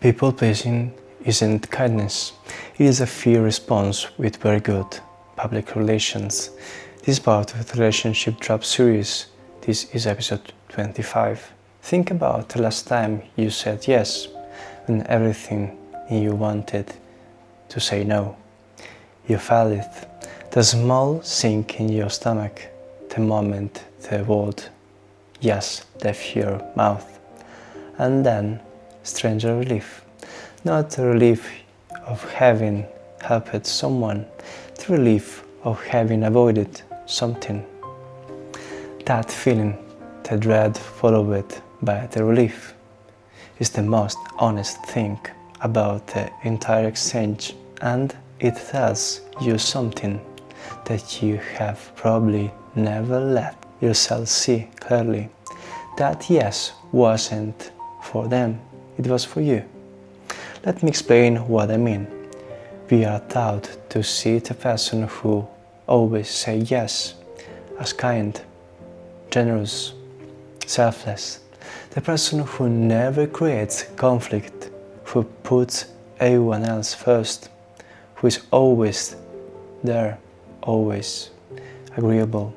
People-pleasing isn't kindness, it is a fear response with very good public relations. This part of the relationship drop series. This is episode 25. Think about the last time you said yes when everything you wanted to say no. You felt it, the small sink in your stomach, the moment the word yes left your mouth, and then stranger relief. Not the relief of having helped someone, the relief of having avoided something. That feeling, the dread followed by the relief, is the most honest thing about the entire exchange, and it tells you something that you have probably never let yourself see clearly. That yes wasn't for them, it was for you. Let me explain what I mean. We are taught to see the person who always says yes as kind, generous, selfless. The person who never creates conflict, who puts everyone else first, who is always there, always agreeable,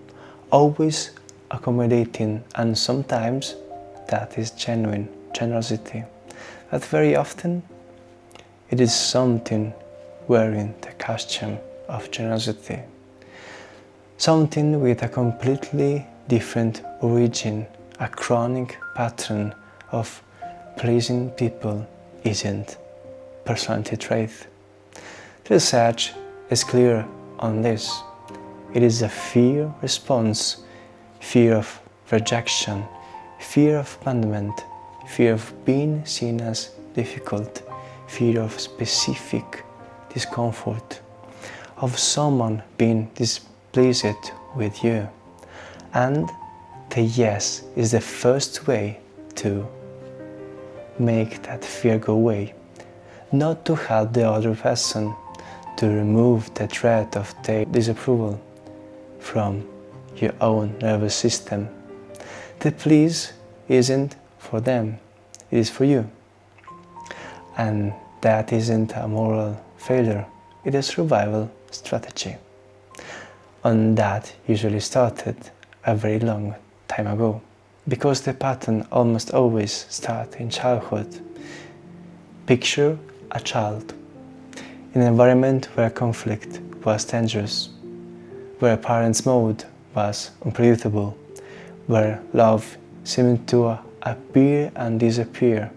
always accommodating, and sometimes that is genuine generosity. But very often it is something wearing the costume of generosity. Something with a completely different origin, a chronic pattern of pleasing people isn't personality trait. The research is clear on this. It is a fear response, fear of rejection, fear of abandonment, fear of being seen as difficult, fear of specific discomfort, of someone being displeased with you. And the yes is the first way to make that fear go away, not to help the other person, to remove the threat of their disapproval from your own nervous system. The please isn't for them, it is for you. And that isn't a moral failure, it is a survival strategy. And that usually started a very long time ago, because the pattern almost always starts in childhood. Picture a child in an environment where conflict was dangerous, where a parent's mood was unpredictable, where love seemed to appear and disappear,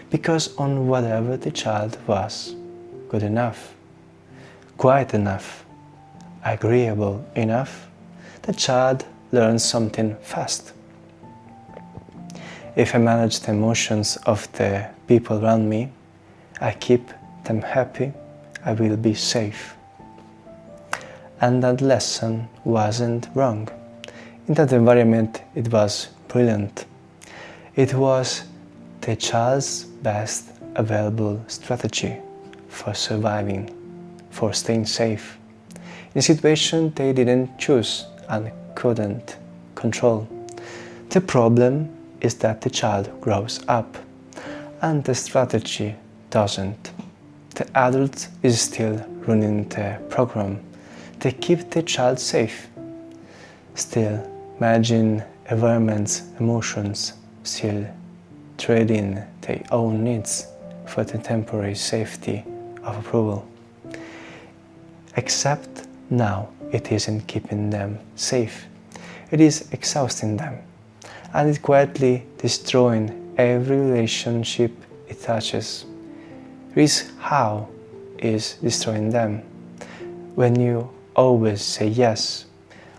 because on whatever the child was good enough, quiet enough, agreeable enough, the child learns something fast. If I manage the emotions of the people around me, I keep them happy, I will be safe. And that lesson wasn't wrong. In that environment, it was brilliant. It was the child's best available strategy for surviving, for staying safe, in a situation they didn't choose and couldn't control. The problem is that the child grows up and the strategy doesn't. The adult is still running the program. They keep the child safe, still managing environment's emotions, still trading their own needs for the temporary safety of approval. Except now it isn't keeping them safe, it is exhausting them, and it quietly destroying every relationship it touches. Here's how is destroying them. When you always say yes,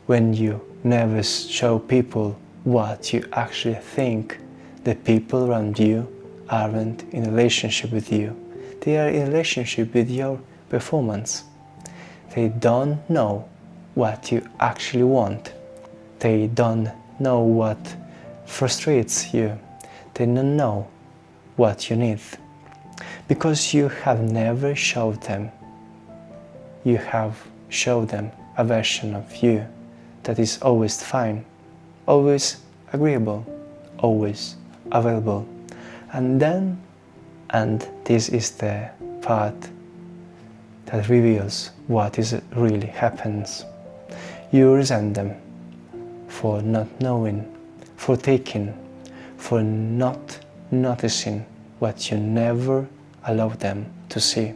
when you never show people what you actually think, the people around you aren't in a relationship with you. They are in a relationship with your performance. They don't know what you actually want. They don't know what frustrates you. They don't know what you need. Because you have never showed them. You have shown them a version of you that is always fine, always agreeable, always available. And then And this is the part that reveals what is really happens. You resent them for not knowing, for taking, for not noticing what you never allowed them to see.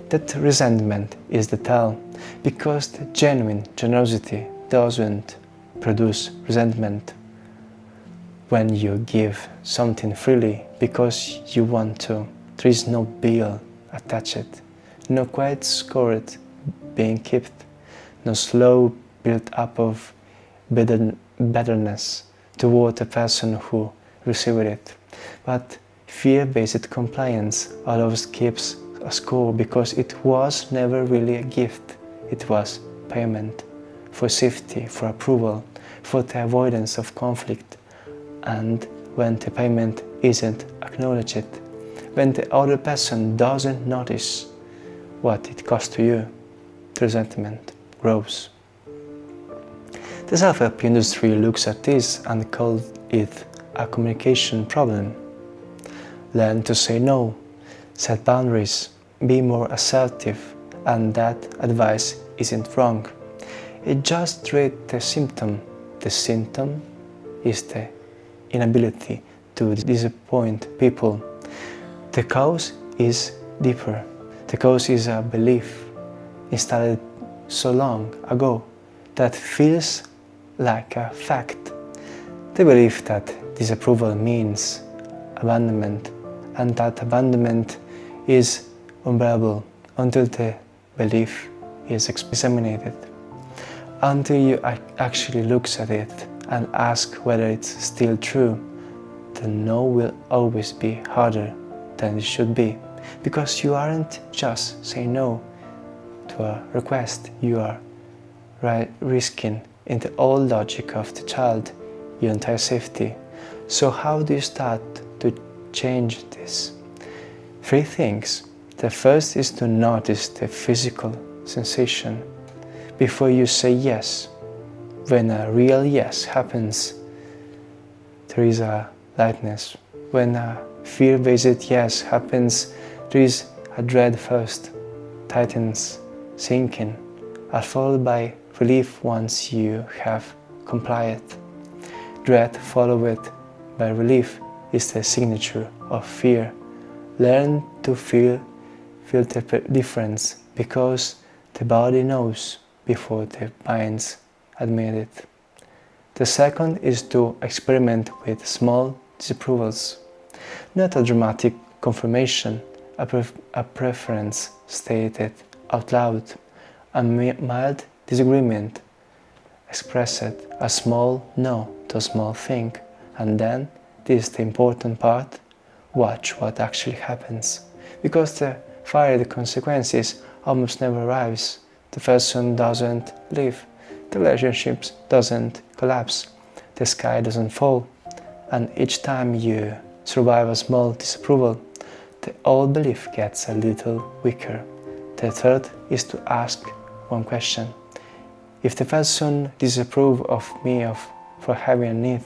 That resentment is the tell, because the genuine generosity doesn't produce resentment. When you give something freely because you want to, there is no bill attached, no quiet score being kept, no slow build-up of bitterness toward the person who received it. But fear-based compliance always keeps a score because it was never really a gift. It was payment for safety, for approval, for the avoidance of conflict. And when the payment isn't acknowledged, when the other person doesn't notice what it costs to you, the resentment grows. The self-help industry looks at this and calls it a communication problem. Learn to say no, set boundaries, be more assertive, and that advice isn't wrong. It just treats the symptom. The symptom is the inability to disappoint people. The cause is deeper. The cause is a belief installed so long ago that feels like a fact. The belief that disapproval means abandonment, and that abandonment is unbearable until the belief is examined, until you actually look at it and ask whether it's still true. The no will always be harder than it should be, because you aren't just saying no to a request, you are risking in the old logic of the child your entire safety. So how do you start to change this? 3 things. The first is to notice the physical sensation before you say yes. When a real yes happens, there is a lightness. When a fear-based yes happens, there is a dread first, tightens, sinking, are followed by relief once you have complied. Dread followed by relief is the signature of fear. Learn to feel the difference, because the body knows before the mind admits it. The second is to experiment with small disapprovals. Not a dramatic confirmation, a preference stated out loud, a mild disagreement expressed, a small no to a small thing, and then, this is the important part, watch what actually happens. Because the fiery consequences almost never arrives. The person doesn't leave, the relationship doesn't collapse, the sky doesn't fall, and each time you survive a small disapproval, the old belief gets a little weaker. The third is to ask one question. If the person disapproves of me for having a need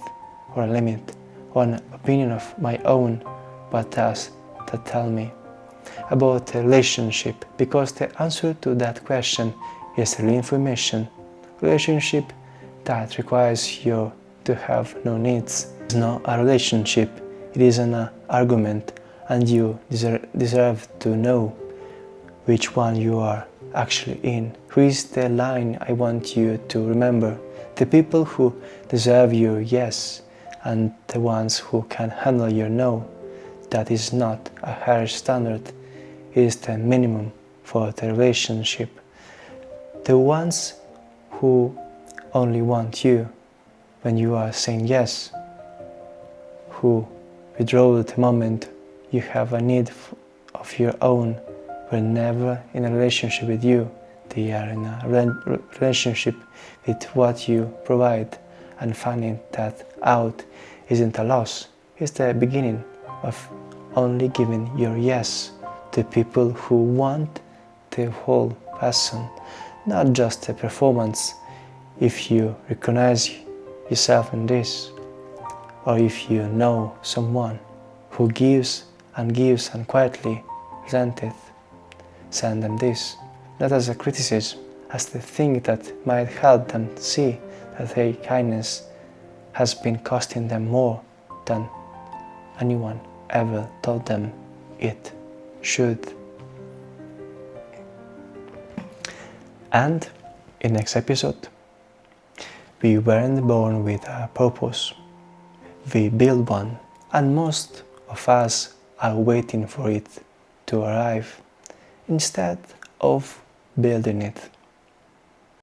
or a limit or an opinion of my own, what does that tell me about the relationship? Because the answer to that question is the information. Relationship that requires you to have no needs is not a relationship, it is an argument, and you deserve to know which one you are actually in. Who is the line I want you to remember? The people who deserve your yes and the ones who can handle your no. That is not a higher standard, it is the minimum for the relationship. The ones who only want you when you are saying yes, who withdraw the moment you have a need of your own, were never in a relationship with you. They are in a relationship with what you provide, and finding that out isn't a loss, it's the beginning of only giving your yes to people who want the whole person, not just a performance. If you recognize yourself in this, or if you know someone who gives and gives and quietly resenteth. Send them this, not as a criticism, as the thing that might help them see that their kindness has been costing them more than anyone ever told them it should. And in next episode, we weren't born with a purpose. We build one, and most of us are waiting for it to arrive instead of building it.